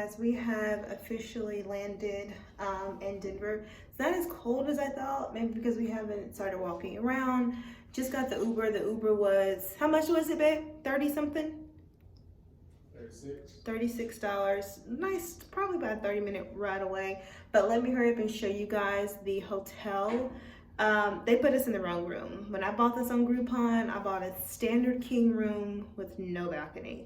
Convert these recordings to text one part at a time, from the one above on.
guys, we have officially landed in Denver. It's not as cold as I thought, maybe because we haven't started walking around. Just got the Uber. The Uber was, how much was it, babe? 30 something? 36. Nice, probably about a 30-minute ride away. But let me hurry up and show you guys the hotel. They put us in the wrong room. When I bought this on Groupon, I bought a standard king room with no balcony.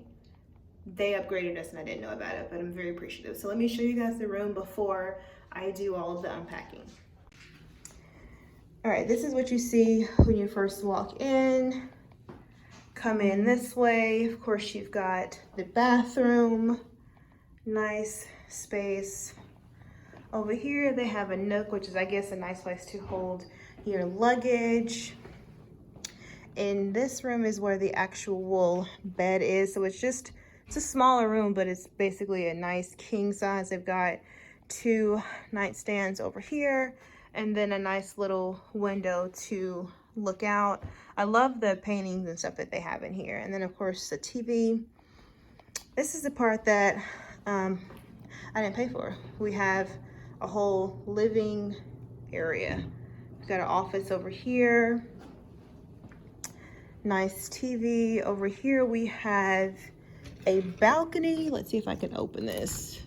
They upgraded us and I didn't know about it, but I'm very appreciative. So let me show you guys the room before I do all of the unpacking. All right, this is what you see when you first walk in. Come in this way. Of course, you've got the bathroom, nice space. Over here, they have a nook, which is, I guess, a nice place to hold your luggage. In this room is where the actual bed is. So it's a smaller room, but it's basically a nice king size. They've got 2 nightstands over here and then a nice little window to look out. I love the paintings and stuff that they have in here. And then of course the TV. This is the part that I didn't pay for. We have a whole living area. We've got an office over here. Nice TV. Over here we have a balcony. Let's see if I can open this.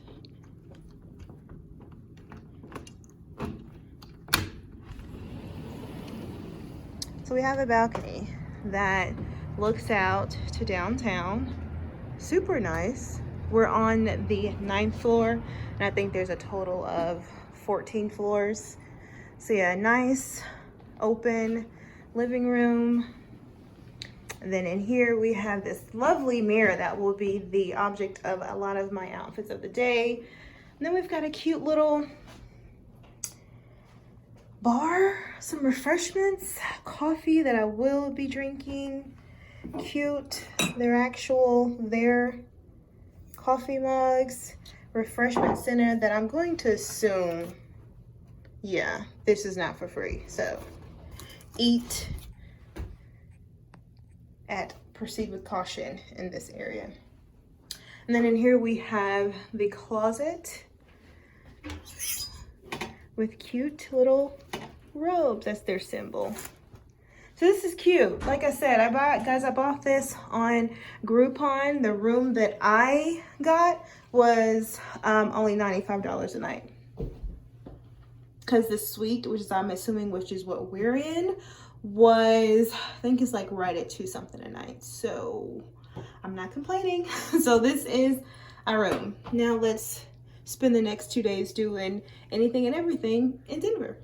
So we have a balcony that looks out to downtown. Super nice. We're on the 9th floor, and I think there's a total of 14 floors. So yeah, nice open living room. And then in here we have this lovely mirror that will be the object of a lot of my outfits of the day. And then we've got a cute little bar, some refreshments, coffee that I will be drinking. Cute, their coffee mugs, refreshment center that I'm going to assume, yeah, this is not for free. So eat proceed with caution in this area. And then in here we have the closet with cute little robes. That's their symbol. So this is cute. Like I said, I bought this on Groupon. The room that I got was only $95 a night. Because the suite, which is I'm assuming, which is what we're in, was, I think it's like right at $2 something a night. So I'm not complaining. So this is our room. Now let's spend the next 2 days doing anything and everything in Denver.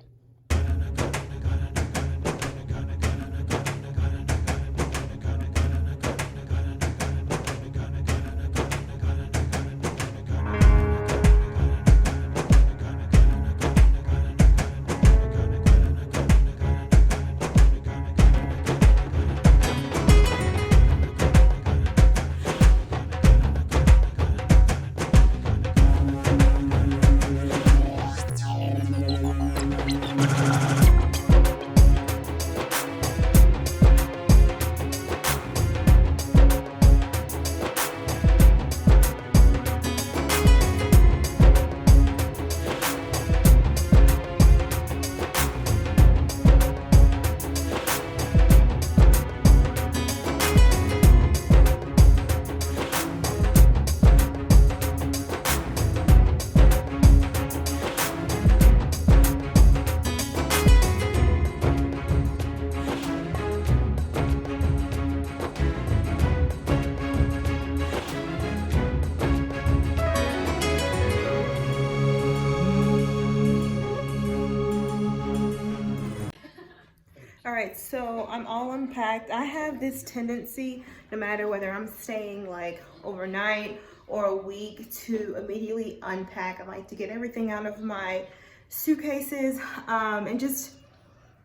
All right, so I'm all unpacked. I have this tendency, no matter whether I'm staying like overnight or a week, to immediately unpack. I like to get everything out of my suitcases and I just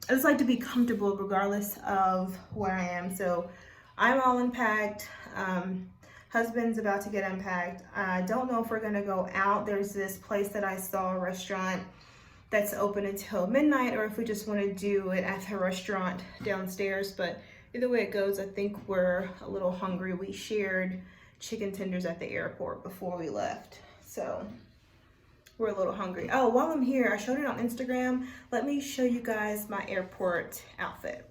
like to be comfortable regardless of where I am. So I'm all unpacked. Husband's about to get unpacked. I don't know if we're gonna go out. There's this place that I saw, a restaurant that's open until midnight, or if we just want to do it at the restaurant downstairs. But either way it goes, I think we're a little hungry. We shared chicken tenders at the airport before we left. So we're a little hungry. Oh, while I'm here, I showed it on Instagram. Let me show you guys my airport outfit.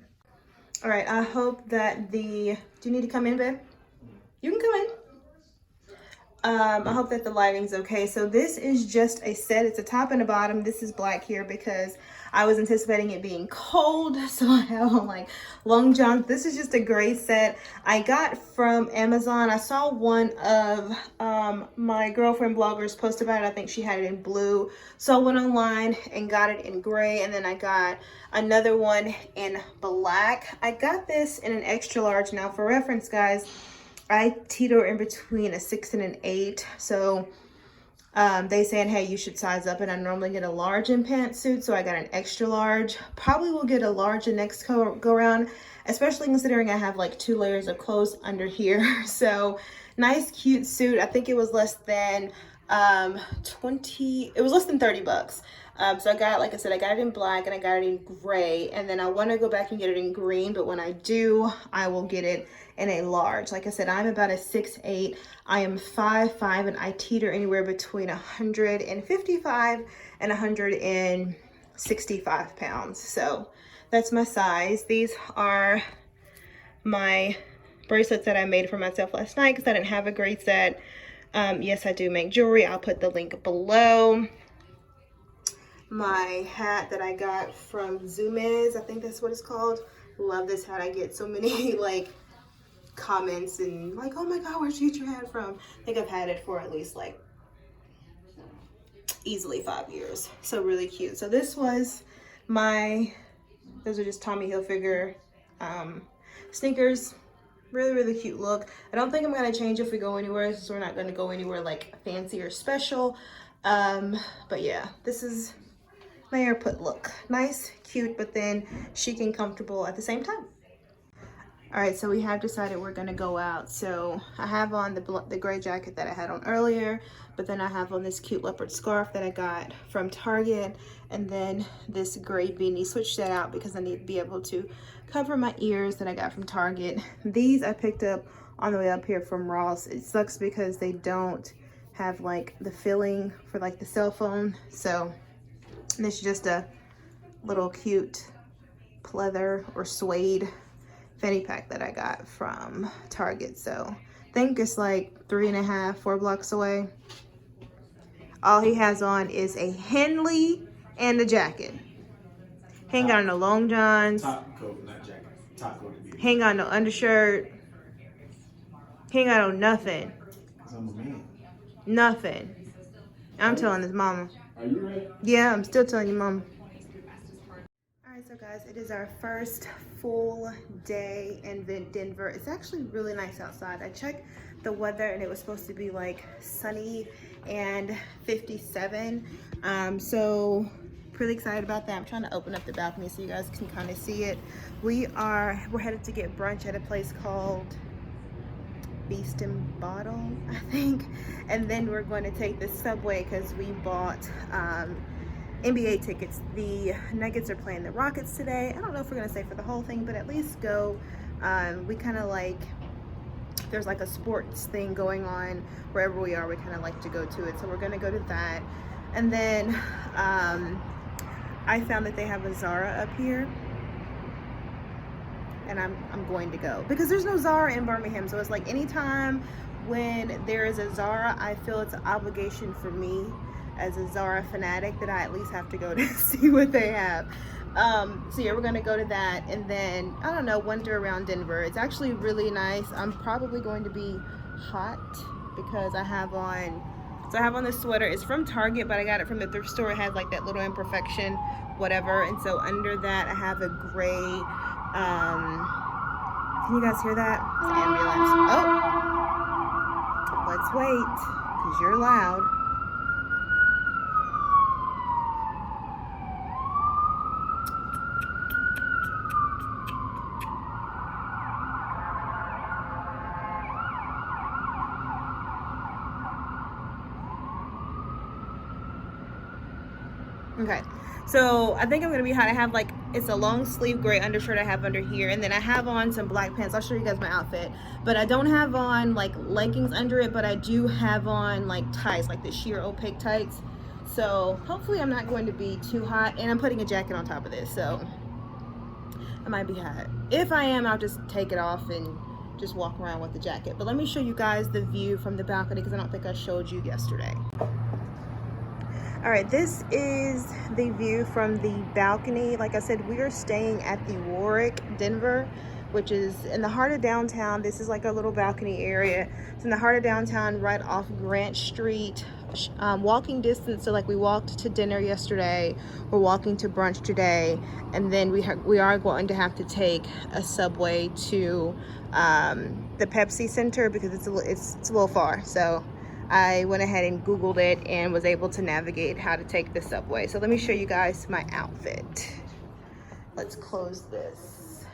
All right, I hope that do you need to come in, babe? You can come in. I hope that the lighting's okay. So this is just a set. It's a top and a bottom. This is black here because I was anticipating it being cold. So I have on like long johns. This is just a gray set I got from Amazon. I saw one of my girlfriend bloggers post about it. I think she had it in blue. So I went online and got it in gray. And then I got another one in black. I got this in an extra large. Now for reference, guys, I teeter in between a 6 and an 8. So they saying, hey, you should size up. And I normally get a large in pantsuit. So I got an extra large. Probably will get a large the next go around, especially considering I have like 2 layers of clothes under here. So nice, cute suit. I think it was less than it was less than 30 bucks. So I got, like I said, I got it in black and I got it in gray. And then I want to go back and get it in green. But when I do, I will get it in a large. Like I said, I'm about a 6'8". I am 5'5", and I teeter anywhere between 155 and 165 pounds. So that's my size. These are my bracelets that I made for myself last night because I didn't have a great set. Yes, I do make jewelry. I'll put the link below. My hat that I got from Zoomiz, I think that's what it's called. Love this hat. I get so many like comments and like, oh my god, where'd you get your hat from? I think I've had it for at least like easily 5 years. So really cute. So this was those are just Tommy Hilfiger sneakers. Really cute look. I don't think I'm gonna change if we go anywhere, since we're not gonna go anywhere like fancy or special. But yeah, this is my airport look. Nice, cute, but then chic and comfortable at the same time. All right, so we have decided we're gonna go out. So I have on the gray jacket that I had on earlier, but then I have on this cute leopard scarf that I got from Target, and then this gray beanie. Switched that out because I need to be able to cover my ears that I got from Target. These I picked up on the way up here from Ross. It sucks because they don't have like the filling for like the cell phone. So this is just a little cute pleather or suede fanny pack that I got from Target. So I think it's like 3.5, 4 blocks away. All he has on is a Henley and a jacket. He ain't got no long johns. Top coat, not jacket. Top coat. He ain't got no undershirt. He ain't got no nothing. Cause I'm a man. Nothing. I'm telling his mama. Are you ready? Yeah, I'm still telling your mama. Alright, so guys, it is our first full day in Denver. It's actually really nice outside. I checked the weather and it was supposed to be like sunny and 57. So pretty excited about that. I'm trying to open up the balcony so you guys can kind of see it. We're headed to get brunch at a place called Beast and Bottle, I think. And then we're going to take the subway because we bought NBA tickets. The Nuggets are playing the Rockets today. I don't know if we're going to stay for the whole thing, but at least go. We kind of like, there's like a sports thing going on wherever we are. We kind of like to go to it. So we're going to go to that. And then I found that they have a Zara up here. And I'm going to go because there's no Zara in Birmingham. So it's like anytime when there is a Zara, I feel it's an obligation for me as a Zara fanatic that I at least have to go to see what they have. So yeah, we're gonna go to that, and then I don't know, wander around Denver. It's actually really nice. I'm probably going to be hot because I have on this sweater. It's from Target, but I got it from the thrift store. It has like that little imperfection, whatever. And so under that, I have a gray. Can you guys hear that? It's an ambulance. Oh, let's wait because you're loud. Okay, so I think I'm gonna be hot. I have like It's a long sleeve gray undershirt I have under here, and then I have on some black pants. I'll show you guys my outfit, but I don't have on like leggings under it, but I do have on like tights, like the sheer opaque tights. So hopefully I'm not going to be too hot, and I'm putting a jacket on top of this, so I might be hot. If I am, I'll just take it off and just walk around with the jacket. But let me show you guys the view from the balcony, because I don't think I showed you yesterday. All right, this is the view from the balcony. Like I said, we are staying at the Warwick, Denver, which is in the heart of downtown. This is like a little balcony area. It's in the heart of downtown, right off Grant Street. Walking distance, so like we walked to dinner yesterday, we're walking to brunch today, and then we are going to have to take a subway to the Pepsi Center, because it's a little far. So I went ahead and Googled it and was able to navigate how to take the subway. So let me show you guys my outfit. Let's close this.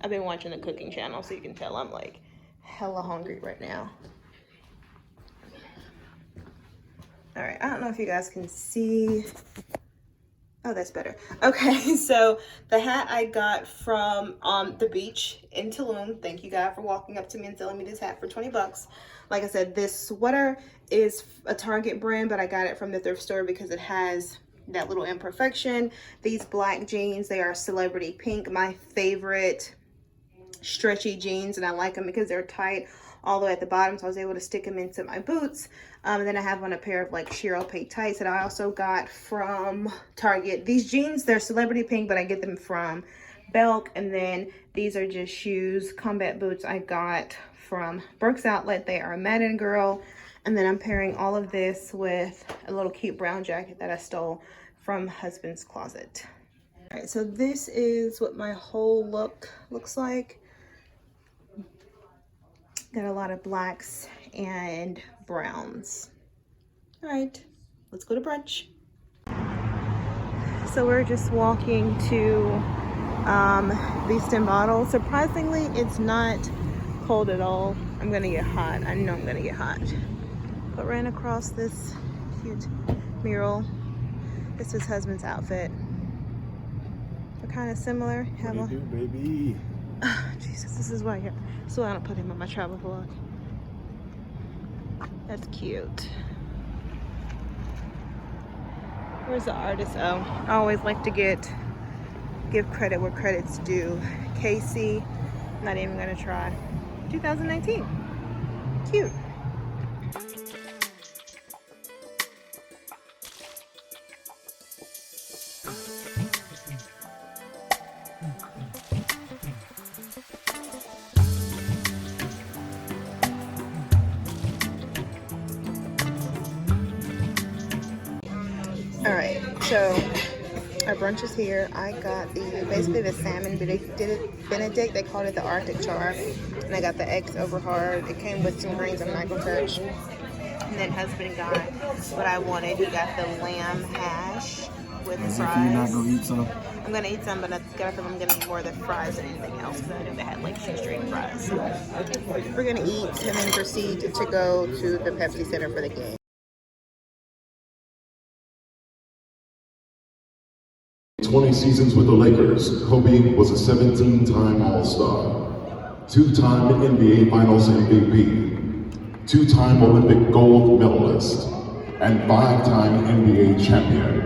I've been watching the cooking channel, so you can tell I'm like hella hungry right now. All right, I don't know if you guys can see. Oh, that's better. Okay, so the hat I got from the beach in Tulum. Thank you, God, for walking up to me and selling me this hat for 20 bucks. Like I said, this sweater is a Target brand, but I got it from the thrift store because it has that little imperfection. These black jeans, they are celebrity pink, my favorite stretchy jeans, and I like them because they're tight all the way at the bottom, so I was able to stick them into my boots. And then I have on a pair of like sheer opaque tights that I also got from Target. These jeans, they're celebrity pink, but I get them from Belk. And then these are just shoes, combat boots I got from Brooks Outlet. They are Madden Girl. And then I'm pairing all of this with a little cute brown jacket that I stole from Husband's Closet. All right, so this is what my whole look looks like. Got a lot of blacks and browns. All right, let's go to brunch. So we're just walking to the Stem Bottle. Surprisingly, it's not cold at all. I'm gonna get hot. I know I'm gonna get hot. But ran across this cute mural. This is Husband's outfit. They're kind of similar. What do you do, baby? Oh, Jesus, this is why I don't put him on my travel vlog. That's cute. Where's the artist? Oh, I always like to give credit where credit's due. Casey, not even gonna try. 2019. Cute. All right, so our brunch is here. I got basically the salmon Benedict. They called it the Arctic char, and I got the eggs over hard. It came with some greens I'm not gonna touch. And then husband got what I wanted. He got the lamb hash with As fries. if you're not gonna eat some. I'm gonna eat some, but I feel I'm gonna eat more of the fries than anything else, because I knew they had like shoestring fries. So we're gonna eat and then proceed to go to the Pepsi Center for the game. 20 seasons with the Lakers, Kobe was a 17-time All-Star, 2-time NBA Finals MVP, 2-time Olympic gold medalist, and 5-time NBA champion.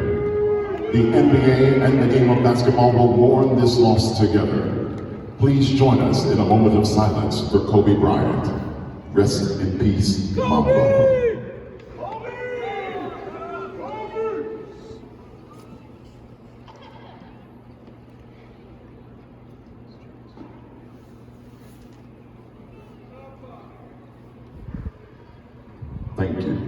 The NBA and the game of basketball will mourn this loss together. Please join us in a moment of silence for Kobe Bryant. Rest in peace, Mamba. Thank you.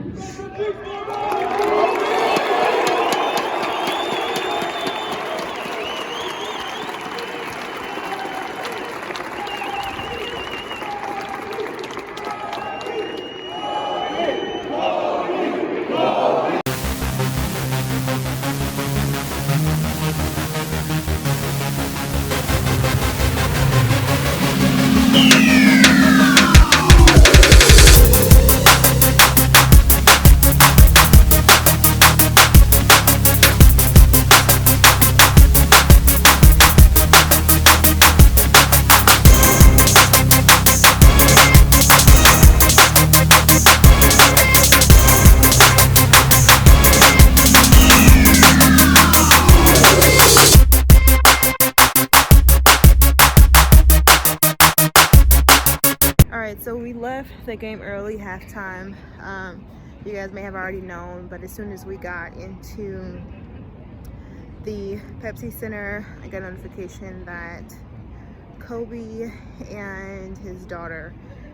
the game early, halftime. You guys may have already known, but as soon as we got into the Pepsi Center, I got a notification that Kobe and his daughter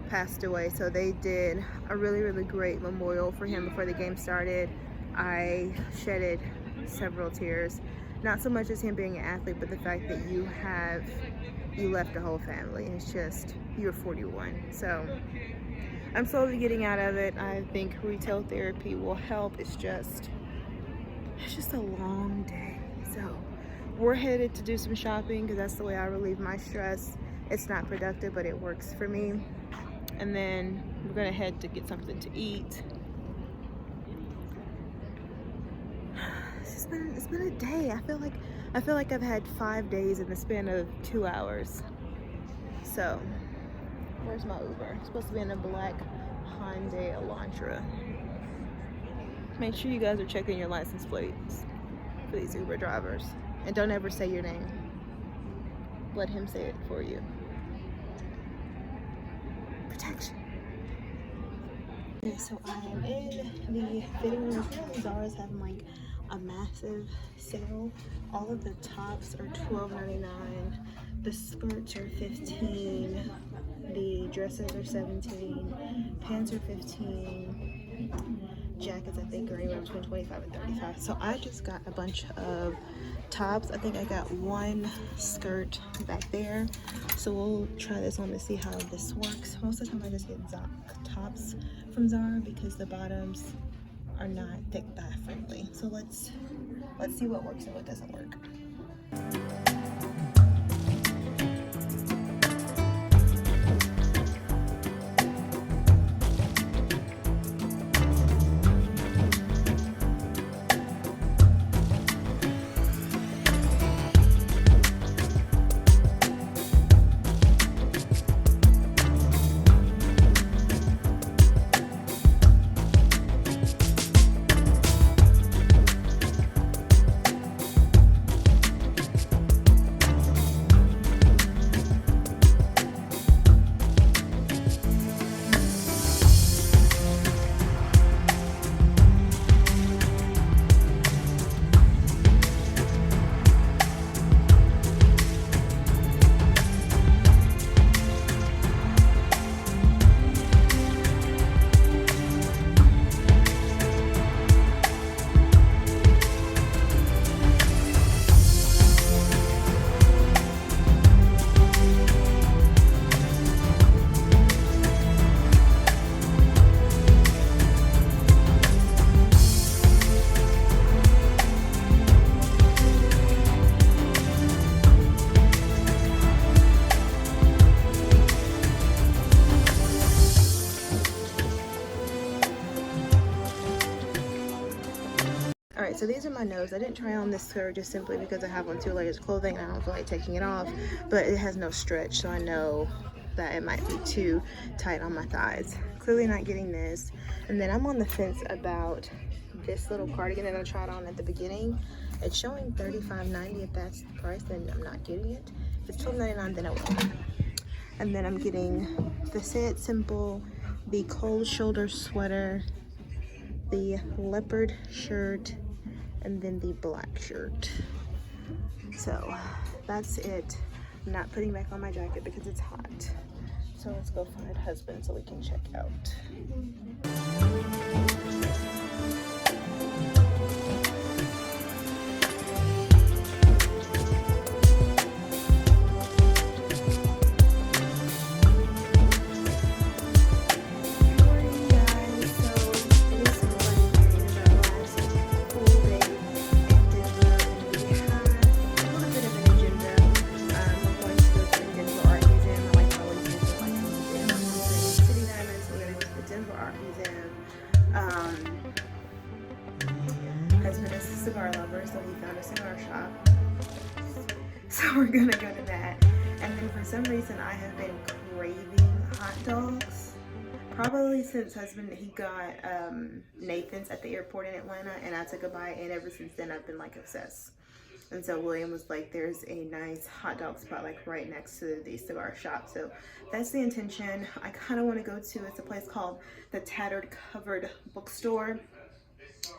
passed away. So they did a really, really great memorial for him before the game started. I shedded several tears. Not so much as him being an athlete, but the fact that you left a whole family. It's just, you're 41. So I'm slowly getting out of it. I think retail therapy will help. It's just a long day. So we're headed to do some shopping because that's the way I relieve my stress. It's not productive, but it works for me. And then we're gonna head to get something to eat. It's been a day. I feel like I've had 5 days in the span of 2 hours. So where's my Uber? It's supposed to be in a black Hyundai Elantra. Make sure you guys are checking your license plates for these Uber drivers. And don't ever say your name. Let him say it for you. Protection. Okay, so I am in the fitting room. Apparently Zara's having like a massive sale. All of the tops are $12.99. The skirts are $15. The dresses are $17. Pants are $15. Jackets I think are anywhere between $25 and $35. So I just got a bunch of tops. I think I got one skirt back there. So we'll try this on to see how this works. Most of the time I just get tops from Zara because the bottoms are not thick thigh friendly. So let's see what works and what doesn't work. Alright, so these are my nose. I didn't try on this skirt just simply because I have on 2 layers of clothing and I don't feel like taking it off, but it has no stretch, so I know that it might be too tight on my thighs. Clearly not getting this. And then I'm on the fence about this little cardigan that I tried on at the beginning. It's showing $35.90. If that's the price, then I'm not getting it. If it's $12.99, then I will. And then I'm getting the Say It Simple, the cold shoulder sweater, the leopard shirt, and then the black shirt. So that's it. I'm not putting back on my jacket because it's hot. So let's go find husband so we can check out. Husband is a cigar lover, so he found a cigar shop. So we're gonna go to that. And then for some reason I have been craving hot dogs. Probably since husband, he got Nathan's at the airport in Atlanta and I took a bite, and ever since then I've been like obsessed. And so William was like, there's a nice hot dog spot like right next to the cigar shop. So that's the intention. I kind of want to go to, it's a place called the Tattered Covered Bookstore.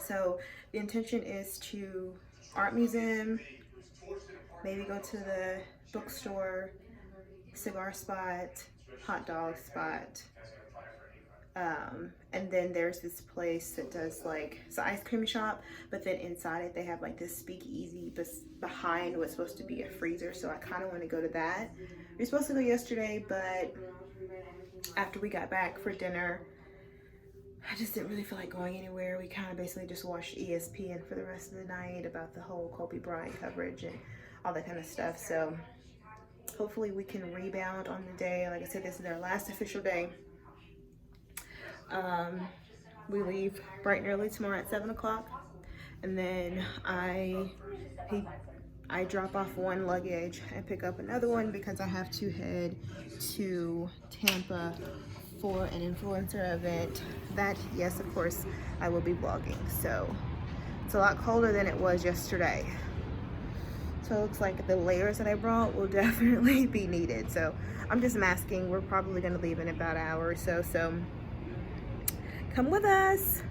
So the intention is to art museum, maybe go to the bookstore, cigar spot, hot dog spot. And then there's this place that does like, it's an ice cream shop, but then inside it they have like this speakeasy behind what's supposed to be a freezer. So I kind of want to go to that. We were supposed to go yesterday, but after we got back for dinner, I just didn't really feel like going anywhere. We kind of basically just watched ESPN for the rest of the night about the whole Kobe Bryant coverage and all that kind of stuff. So hopefully we can rebound on the day. Like I said, this is our last official day. We leave bright and early tomorrow at 7 o'clock, and then I drop off one luggage and pick up another one because I have to head to Tampa for an influencer event that, yes, of course, I will be vlogging. So it's a lot colder than it was yesterday. So it looks like the layers that I brought will definitely be needed. So I'm just masking. We're probably gonna leave in about an hour or so. So come with us.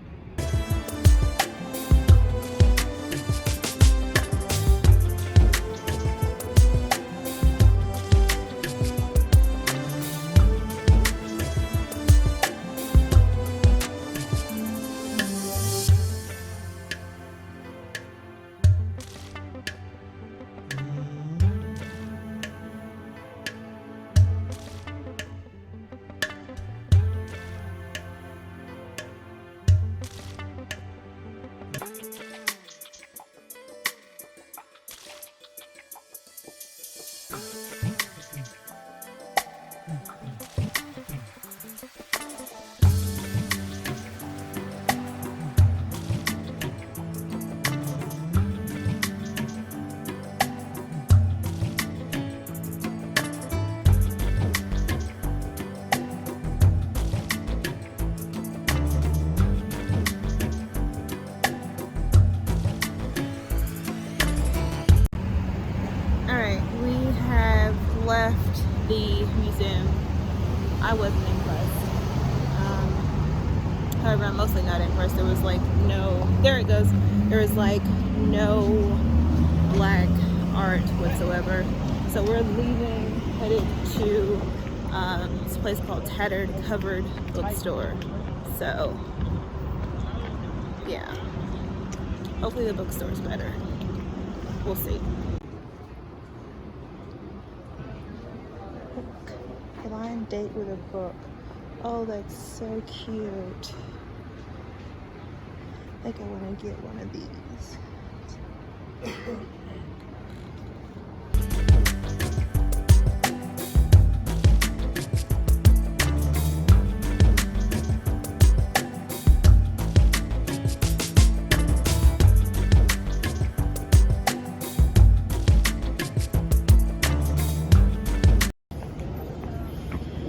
Left the museum. I wasn't impressed. However, I'm mostly not impressed. There was like no, there it goes. There was like no black art whatsoever. So we're leaving, headed to this place called Tattered Covered Bookstore. So yeah, hopefully the bookstore's better. We'll see. Blind date with a book. Oh, that's so cute. I think I want to get one of these.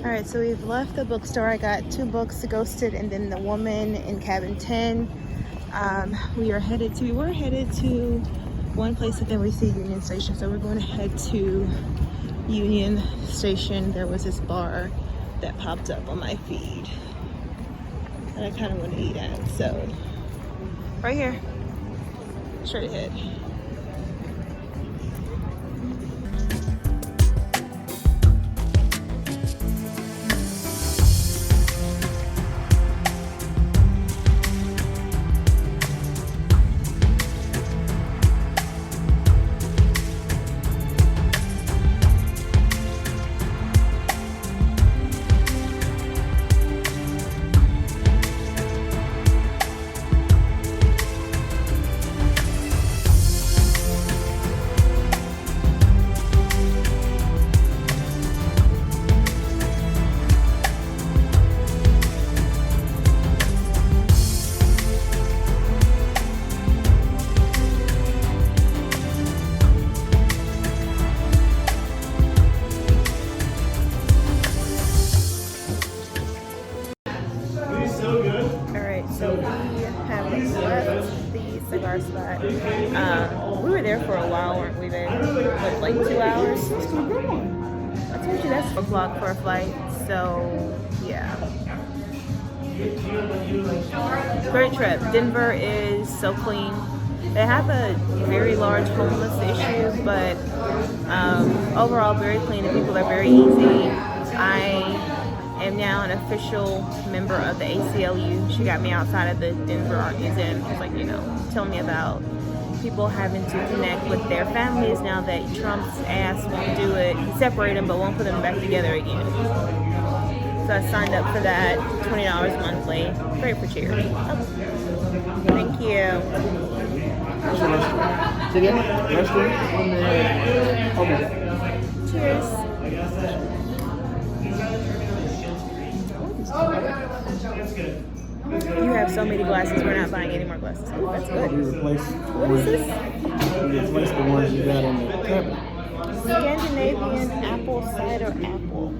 Alright, so we've left the bookstore. I got 2 books, Ghosted and then The Woman in Cabin 10. We were headed to one place and then we see Union Station. So we're going to head to Union Station. There was this bar that popped up on my feed that I kind of want to eat at. So right here, straight ahead. We were there for a while, weren't we, babe? What, like 2 hours? I told you that's 4 o'clock for a flight, so yeah. Great trip. Denver is so clean. They have a very large homeless issue, but overall very clean. The people are very easy. I am now an official member of the ACLU. She got me outside of the Denver Art Museum. She was like, you know, telling me about people having to connect with their families now that Trump's ass won't do it. He separated them but won't put them back together again. So I signed up for that, $20 monthly. Great for charity. Oh. Thank you. What's your restaurant? Say again? Restaurant? Okay. Cheers. You have so many glasses, we're not buying any more glasses. Oh, that's good. We replace What is this? We replace the ones you got in the cabinet. Scandinavian apple cider apple.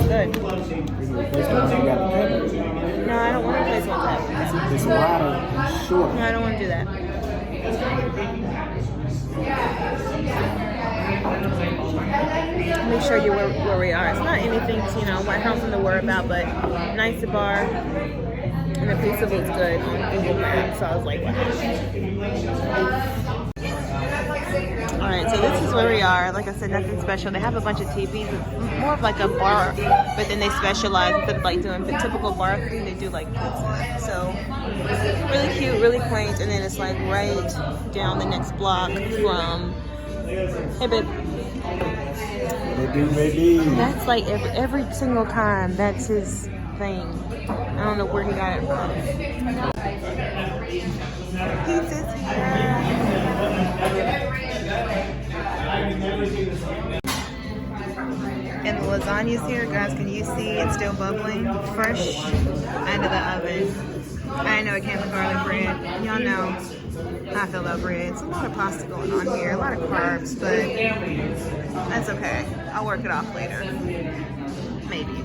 Good. We replace the ones you got in the cabinet. No, I don't want to replace one that. It's wider and short. No, I don't want to do that. Make sure you're where we are. It's not anything, you know, I have something to worry about, but nice bar. And the pizza looks good on Google Maps, so I was like, wow. Alright, so this is where we are. Like I said, nothing special. They have a bunch of TVs. It's more of like a bar, but then they specialize instead of like doing the typical bar thing, they do like pizza. So really cute, really quaint, and then it's like right down the next block from, hey babe. Maybe. That's like every single time, that's his thing. I don't know where he got it from. Pizza's here. And the lasagna's here, guys. Can you see it's still bubbling? Fresh out of the oven. I know it came with garlic bread. Y'all know how I feel about bread. It's a lot of pasta going on here, a lot of carbs, but that's okay. I'll work it off later. Maybe.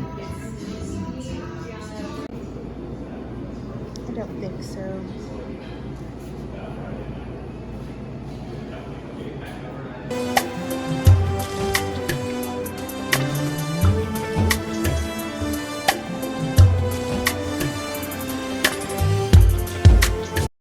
I don't think so.